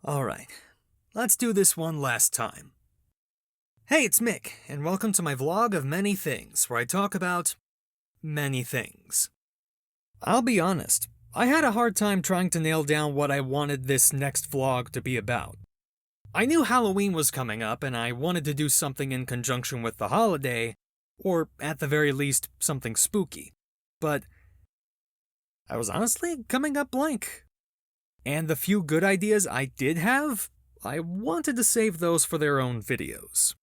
Alright, let's do this one last time. Hey, it's Mick, and welcome to my vlog of many things, where I talk about many things. I'll be honest, I had a hard time trying to nail down what I wanted this next vlog to be about. I knew Halloween was coming up, and I wanted to do something in conjunction with the holiday, or at the very least, something spooky. But I was honestly coming up blank. And the few good ideas I did have, I wanted to save those for their own videos.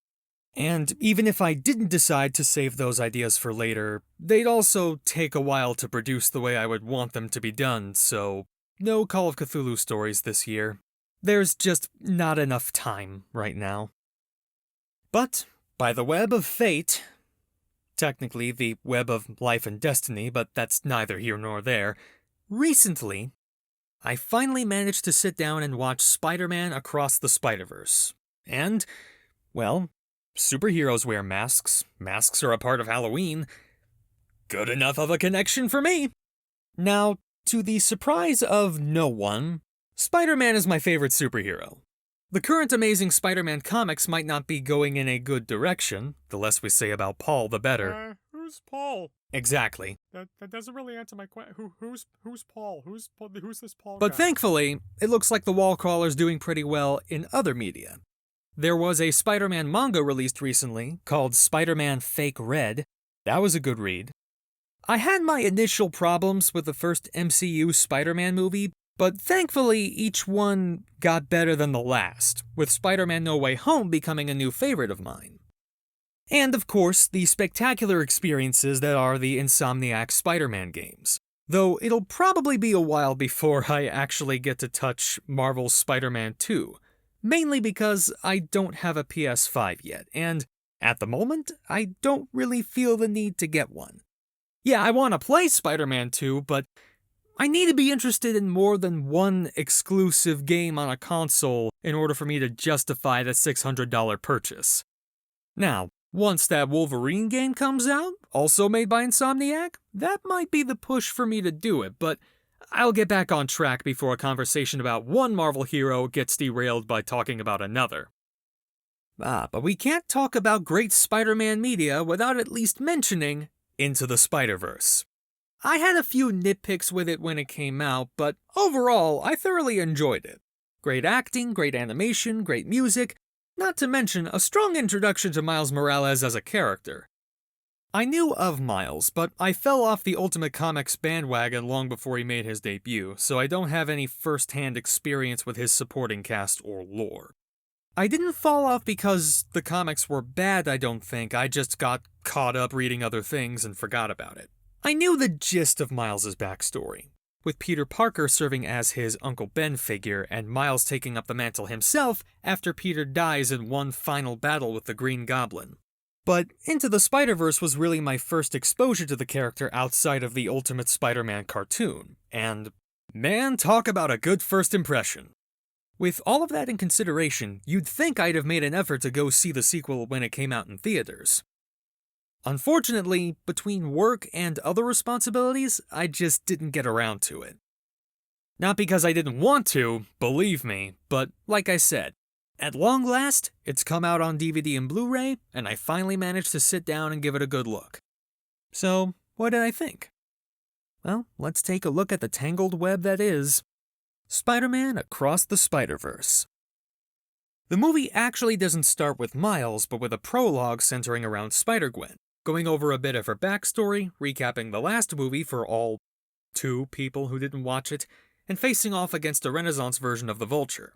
And even if I didn't decide to save those ideas for later, they'd also take a while to produce the way I would want them to be done, so no Call of Cthulhu stories this year. There's just not enough time right now. But, by the web of fate, technically the web of life and destiny, but that's neither here nor there, recently, I finally managed to sit down and watch Spider-Man Across the Spider-Verse. And, well, superheroes wear masks. Masks are a part of Halloween. Good enough of a connection for me. Now, to the surprise of no one, Spider-Man is my favorite superhero. The current Amazing Spider-Man comics might not be going in a good direction. The less we say about Paul, the better. Who's Paul? Exactly. That doesn't really answer my question. Who's Paul? Who's this Paul But guy? thankfully, it looks like the wall crawler's doing pretty well in other media. There was a Spider-Man manga released recently called Spider-Man Fake Red. That was a good read. I had my initial problems with the first MCU Spider-Man movie, but thankfully each one got better than the last, with Spider-Man No Way Home becoming a new favorite of mine. And of course, the spectacular experiences that are the Insomniac Spider-Man games. Though it'll probably be a while before I actually get to touch Marvel's Spider-Man 2, mainly because I don't have a PS5 yet, and at the moment, I don't really feel the need to get one. Yeah, I want to play Spider-Man 2, but I need to be interested in more than one exclusive game on a console in order for me to justify the $600 purchase. Now, once that Wolverine game comes out, also made by Insomniac, that might be the push for me to do it, but I'll get back on track before a conversation about one Marvel hero gets derailed by talking about another. But we can't talk about great Spider-Man media without at least mentioning Into the Spider-Verse. I had a few nitpicks with it when it came out, but overall, I thoroughly enjoyed it. Great acting, great animation, great music, not to mention a strong introduction to Miles Morales as a character. I knew of Miles, but I fell off the Ultimate Comics bandwagon long before he made his debut, so I don't have any first-hand experience with his supporting cast or lore. I didn't fall off because the comics were bad, I don't think. I just got caught up reading other things and forgot about it. I knew the gist of Miles' backstory, with Peter Parker serving as his Uncle Ben figure and Miles taking up the mantle himself after Peter dies in one final battle with the Green Goblin. But Into the Spider-Verse was really my first exposure to the character outside of the Ultimate Spider-Man cartoon, and man, talk about a good first impression. With all of that in consideration, you'd think I'd have made an effort to go see the sequel when it came out in theaters. Unfortunately, between work and other responsibilities, I just didn't get around to it. Not because I didn't want to, believe me, but like I said, at long last, it's come out on DVD and Blu-ray, and I finally managed to sit down and give it a good look. So, what did I think? Well, let's take a look at the tangled web that is Spider-Man Across the Spider-Verse. The movie actually doesn't start with Miles, but with a prologue centering around Spider-Gwen, going over a bit of her backstory, recapping the last movie for all 2 people who didn't watch it, and facing off against a Renaissance version of the Vulture.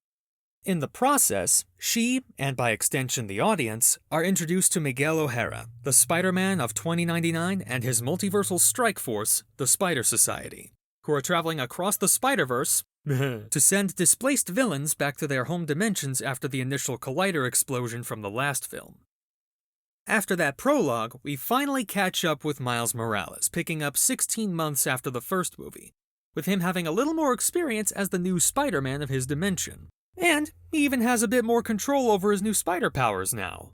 In the process, she, and by extension the audience, are introduced to Miguel O'Hara, the Spider-Man of 2099 and his multiversal strike force, the Spider Society, who are traveling across the Spider-Verse to send displaced villains back to their home dimensions after the initial collider explosion from the last film. After that prologue, we finally catch up with Miles Morales, picking up 16 months after the first movie, with him having a little more experience as the new Spider-Man of his dimension. And he even has a bit more control over his new spider powers now.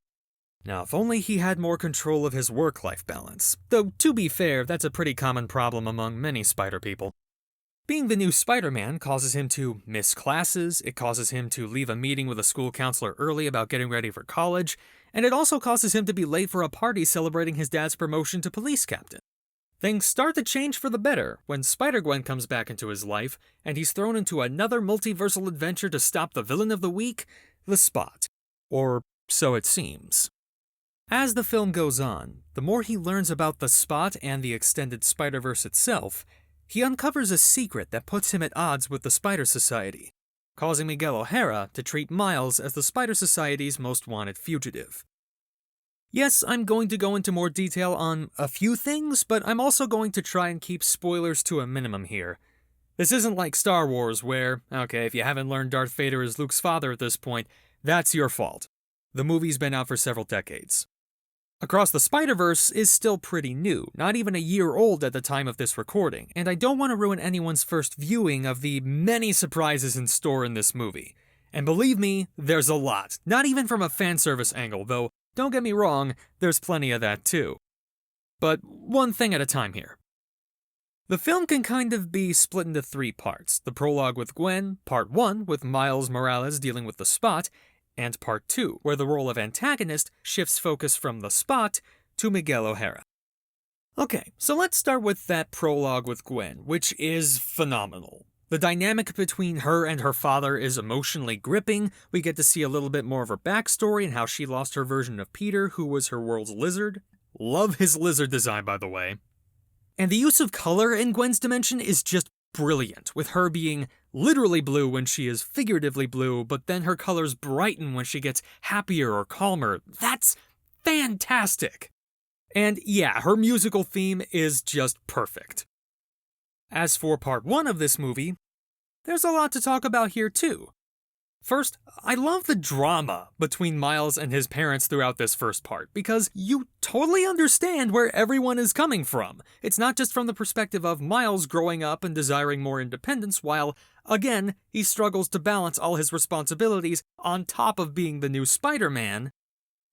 Now, if only he had more control of his work-life balance. Though, to be fair, that's a pretty common problem among many spider people. Being the new Spider-Man causes him to miss classes, it causes him to leave a meeting with a school counselor early about getting ready for college, and it also causes him to be late for a party celebrating his dad's promotion to police captain. Things start to change for the better when Spider-Gwen comes back into his life, and he's thrown into another multiversal adventure to stop the villain of the week, the Spot. Or so it seems. As the film goes on, the more he learns about the Spot and the extended Spider-Verse itself, he uncovers a secret that puts him at odds with the Spider Society, causing Miguel O'Hara to treat Miles as the Spider Society's most wanted fugitive. Yes, I'm going to go into more detail on a few things, but I'm also going to try and keep spoilers to a minimum here. This isn't like Star Wars where, okay, if you haven't learned Darth Vader is Luke's father at this point, that's your fault. The movie's been out for several decades. Across the Spider-Verse is still pretty new, not even a year old at the time of this recording, and I don't want to ruin anyone's first viewing of the many surprises in store in this movie. And believe me, there's a lot, not even from a fan service angle, though don't get me wrong, there's plenty of that too. But one thing at a time here. The film can kind of be split into 3 parts, the prologue with Gwen, part 1 with Miles Morales dealing with the Spot, and part 2, where the role of antagonist shifts focus from the Spot to Miguel O'Hara. Okay, so let's start with that prologue with Gwen, which is phenomenal. The dynamic between her and her father is emotionally gripping. We get to see a little bit more of her backstory and how she lost her version of Peter, who was her world's lizard. Love his lizard design, by the way. And the use of color in Gwen's dimension is just brilliant, with her being literally blue when she is figuratively blue, but then her colors brighten when she gets happier or calmer. That's fantastic! And yeah, her musical theme is just perfect. As for part 1 of this movie, there's a lot to talk about here too. First, I love the drama between Miles and his parents throughout this first part, because you totally understand where everyone is coming from. It's not just from the perspective of Miles growing up and desiring more independence, while, again, he struggles to balance all his responsibilities on top of being the new Spider-Man,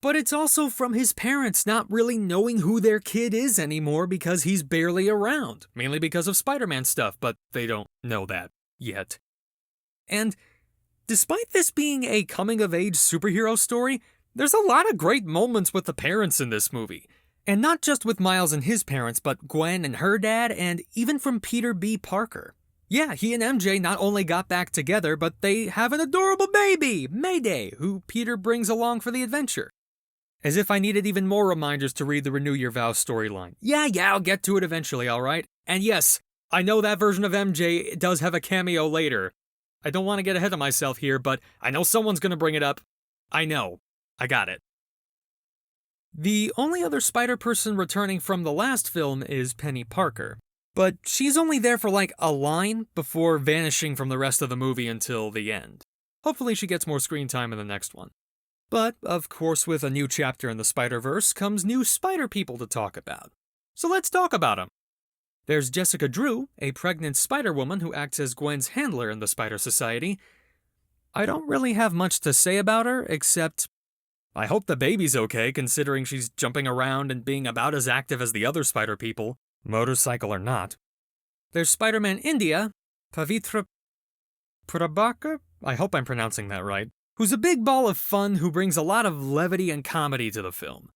but it's also from his parents not really knowing who their kid is anymore because he's barely around, mainly because of Spider-Man stuff, but they don't know that yet. And despite this being a coming-of-age superhero story, there's a lot of great moments with the parents in this movie. And not just with Miles and his parents, but Gwen and her dad, and even from Peter B. Parker. Yeah, he and MJ not only got back together, but they have an adorable baby, Mayday, who Peter brings along for the adventure. As if I needed even more reminders to read the Renew Your Vows storyline. Yeah, I'll get to it eventually, alright? And yes, I know that version of MJ does have a cameo later. I don't want to get ahead of myself here, but I know someone's going to bring it up. I know. I got it. The only other Spider-Person returning from the last film is Penny Parker, but she's only there for like a line before vanishing from the rest of the movie until the end. Hopefully she gets more screen time in the next one. But, of course, with a new chapter in the Spider-Verse comes new Spider-People to talk about. So let's talk about them. There's Jessica Drew, a pregnant Spider-Woman who acts as Gwen's handler in the Spider Society. I don't really have much to say about her, except I hope the baby's okay, considering she's jumping around and being about as active as the other Spider-People, motorcycle or not. There's Spider-Man India, Pavitra Prabhakar? I hope I'm pronouncing that right. Who's a big ball of fun who brings a lot of levity and comedy to the film.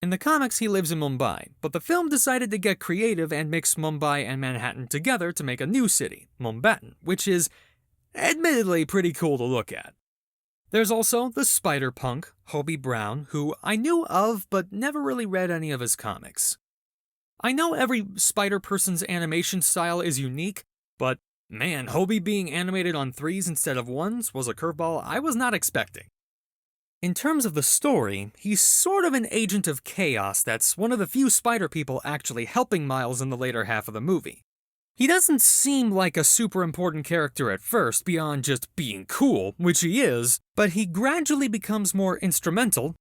In the comics, he lives in Mumbai, but the film decided to get creative and mix Mumbai and Manhattan together to make a new city, Mumbattan, which is admittedly pretty cool to look at. There's also the Spider-Punk, Hobie Brown, who I knew of but never really read any of his comics. I know every Spider-Person's animation style is unique, but man, Hobie being animated on 3s instead of 1s was a curveball I was not expecting. In terms of the story, he's sort of an agent of chaos that's one of the few Spider-People actually helping Miles in the later half of the movie. He doesn't seem like a super important character at first, beyond just being cool, which he is, but he gradually becomes more instrumental,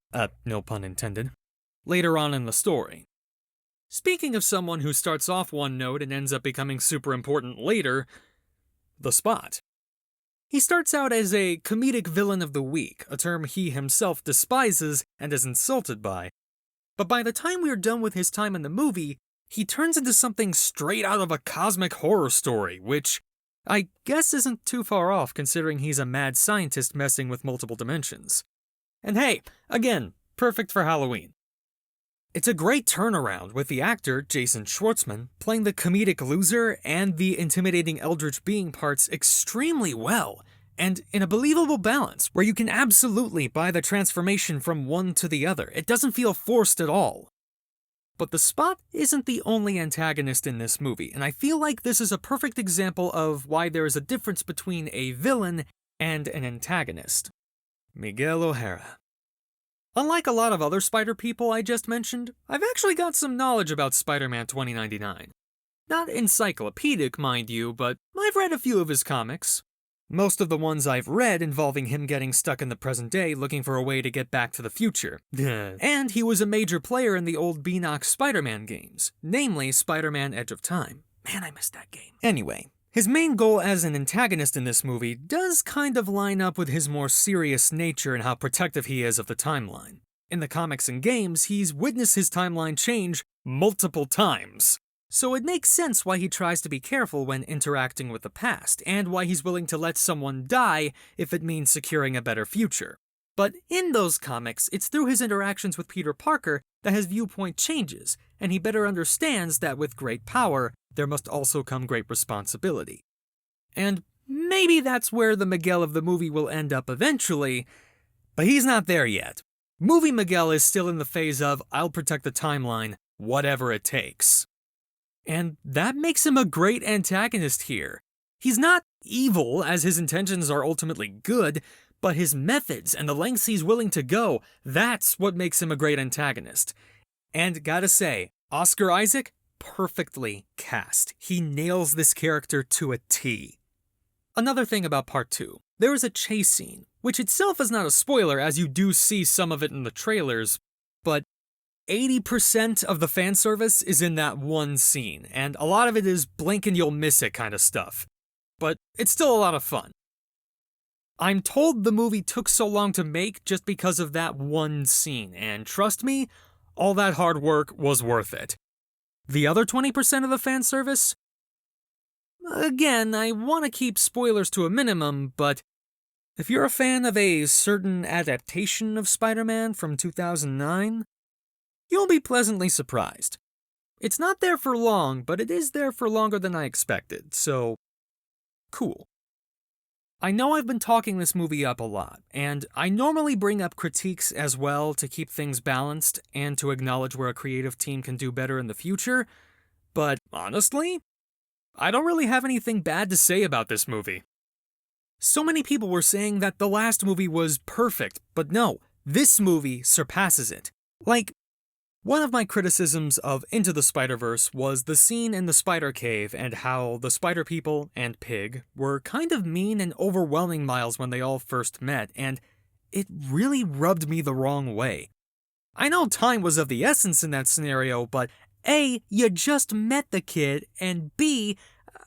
no pun intended, later on in the story. Speaking of someone who starts off one note and ends up becoming super important later, the Spot. He starts out as a comedic villain of the week, a term he himself despises and is insulted by. But by the time we're done with his time in the movie, he turns into something straight out of a cosmic horror story, which I guess isn't too far off considering he's a mad scientist messing with multiple dimensions. And hey, again, perfect for Halloween. It's a great turnaround with the actor, Jason Schwartzman, playing the comedic loser and the intimidating eldritch being parts extremely well, and in a believable balance where you can absolutely buy the transformation from one to the other. It doesn't feel forced at all. But the Spot isn't the only antagonist in this movie, and I feel like this is a perfect example of why there is a difference between a villain and an antagonist. Miguel O'Hara. Unlike a lot of other Spider people I just mentioned, I've actually got some knowledge about Spider-Man 2099. Not encyclopedic, mind you, but I've read a few of his comics. Most of the ones I've read involving him getting stuck in the present day looking for a way to get back to the future. And he was a major player in the old Beanox Spider-Man games, namely Spider-Man Edge of Time. Man, I missed that game. Anyway, his main goal as an antagonist in this movie does kind of line up with his more serious nature and how protective he is of the timeline. In the comics and games, he's witnessed his timeline change multiple times. So it makes sense why he tries to be careful when interacting with the past, and why he's willing to let someone die if it means securing a better future. But in those comics, it's through his interactions with Peter Parker that his viewpoint changes, and he better understands that with great power, there must also come great responsibility. And maybe that's where the Miguel of the movie will end up eventually, but he's not there yet. Movie Miguel is still in the phase of, I'll protect the timeline, whatever it takes. And that makes him a great antagonist here. He's not evil, as his intentions are ultimately good, but his methods and the lengths he's willing to go, that's what makes him a great antagonist. And gotta say, Oscar Isaac, perfectly cast. He nails this character to a T. Another thing about Part 2, there is a chase scene, which itself is not a spoiler as you do see some of it in the trailers, but 80% of the fan service is in that one scene, and a lot of it is blink and you'll miss it kind of stuff. But it's still a lot of fun. I'm told the movie took so long to make just because of that one scene, and trust me, all that hard work was worth it. The other 20% of the fan service? Again, I want to keep spoilers to a minimum, but if you're a fan of a certain adaptation of Spider-Man from 2009, you'll be pleasantly surprised. It's not there for long, but it is there for longer than I expected, so cool. I know I've been talking this movie up a lot, and I normally bring up critiques as well to keep things balanced and to acknowledge where a creative team can do better in the future, but honestly, I don't really have anything bad to say about this movie. So many people were saying that the last movie was perfect, but no, this movie surpasses it. Like, one of my criticisms of Into the Spider-Verse was the scene in the Spider Cave and how the Spider People and Pig were kind of mean and overwhelming Miles when they all first met, and it really rubbed me the wrong way. I know time was of the essence in that scenario, but A, you just met the kid, and B,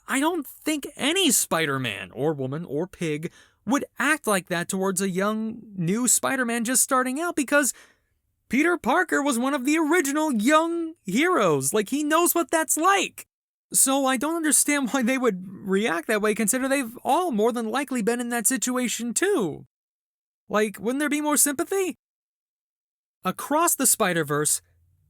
I don't think any Spider-Man, or woman, or pig would act like that towards a young, new Spider-Man just starting out because Peter Parker was one of the original young heroes. Like, he knows what that's like. So I don't understand why they would react that way, considering they've all more than likely been in that situation too. Like, wouldn't there be more sympathy? Across the Spider-Verse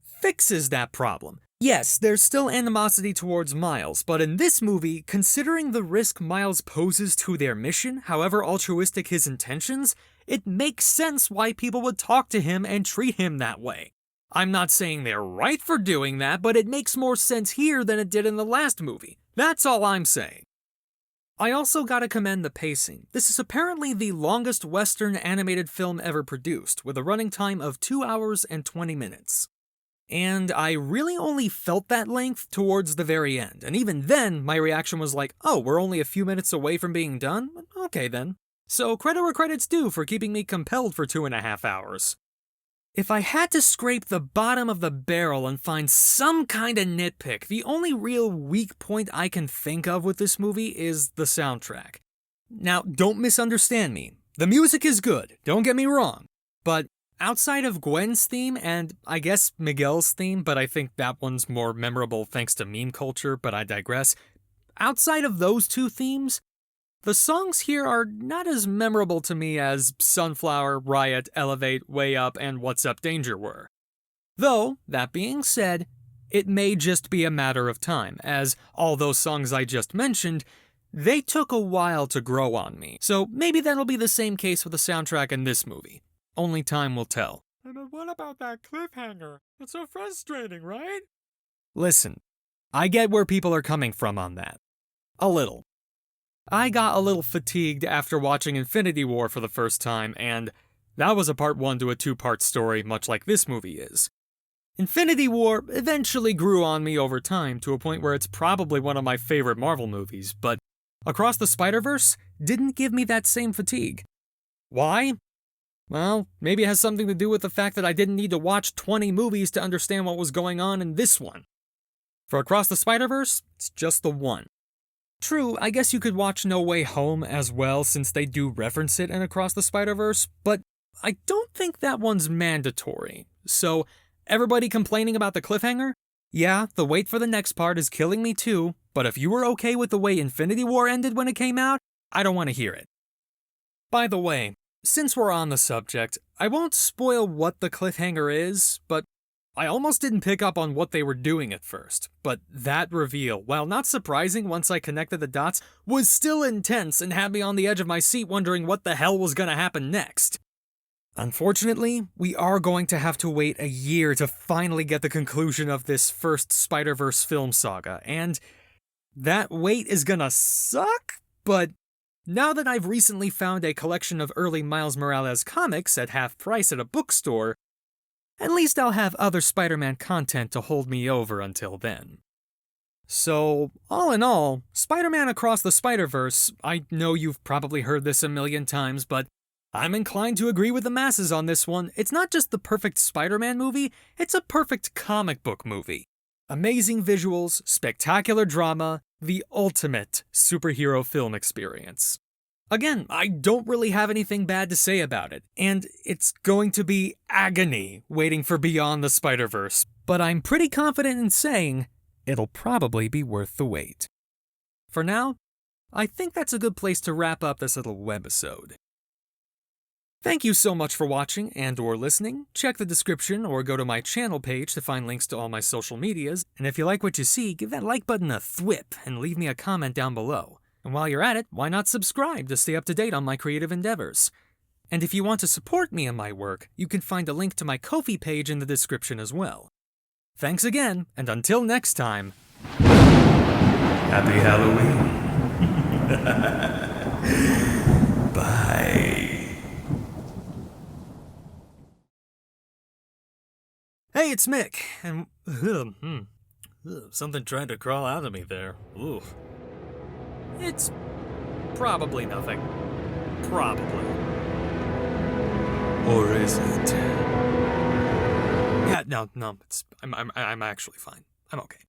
fixes that problem. Yes, there's still animosity towards Miles, but in this movie, considering the risk Miles poses to their mission, however altruistic his intentions, it makes sense why people would talk to him and treat him that way. I'm not saying they're right for doing that, but it makes more sense here than it did in the last movie. That's all I'm saying. I also gotta commend the pacing. This is apparently the longest Western animated film ever produced, with a running time of 2 hours and 20 minutes. And I really only felt that length towards the very end, and even then, my reaction was like, oh, we're only a few minutes away from being done? Okay then. So credit where credit's due for keeping me compelled for 2.5 hours. If I had to scrape the bottom of the barrel and find some kind of nitpick, the only real weak point I can think of with this movie is the soundtrack. Now, don't misunderstand me. The music is good, don't get me wrong, but outside of Gwen's theme, and I guess Miguel's theme, but I think that one's more memorable thanks to meme culture, but I digress, outside of those two themes, the songs here are not as memorable to me as Sunflower, Riot, Elevate, Way Up, and What's Up Danger were. Though, that being said, it may just be a matter of time, as all those songs I just mentioned, they took a while to grow on me, so maybe that'll be the same case with the soundtrack in this movie. Only time will tell. And then what about that cliffhanger? It's so frustrating, right? Listen, I get where people are coming from on that. A little. I got a little fatigued after watching Infinity War for the first time, and that was a part 1 to a 2-part story, much like this movie is. Infinity War eventually grew on me over time to a point where it's probably one of my favorite Marvel movies, but Across the Spider-Verse didn't give me that same fatigue. Why? Well, maybe it has something to do with the fact that I didn't need to watch 20 movies to understand what was going on in this one. For Across the Spider-Verse, it's just the one. True, I guess you could watch No Way Home as well since they do reference it in Across the Spider-Verse, but I don't think that one's mandatory. So, everybody complaining about the cliffhanger? Yeah, the wait for the next part is killing me too, but if you were okay with the way Infinity War ended when it came out, I don't want to hear it. By the way, since we're on the subject, I won't spoil what the cliffhanger is, but I almost didn't pick up on what they were doing at first. But that reveal, while not surprising once I connected the dots, was still intense and had me on the edge of my seat wondering what the hell was gonna happen next. Unfortunately, we are going to have to wait a year to finally get the conclusion of this first Spider-Verse film saga, and that wait is gonna suck, but now that I've recently found a collection of early Miles Morales comics at half price at a bookstore, at least I'll have other Spider-Man content to hold me over until then. So, all in all, Spider-Man Across the Spider-Verse, I know you've probably heard this a million times, but I'm inclined to agree with the masses on this one. It's not just the perfect Spider-Man movie, it's a perfect comic book movie. Amazing visuals, spectacular drama, the ultimate superhero film experience. Again, I don't really have anything bad to say about it, and it's going to be agony waiting for Beyond the Spider-Verse, but I'm pretty confident in saying it'll probably be worth the wait. For now, I think that's a good place to wrap up this little webisode. Thank you so much for watching and/or listening. Check the description or go to my channel page to find links to all my social medias, and if you like what you see, give that like button a thwip and leave me a comment down below. And while you're at it, why not subscribe to stay up to date on my creative endeavors? And if you want to support me and my work, you can find a link to my Ko-fi page in the description as well. Thanks again, and until next time, Happy Halloween. Bye. Hey, it's Mick, and something tried to crawl out of me there. Oof. It's probably nothing. Probably. Or is it? Yeah, no, I'm actually fine. I'm okay.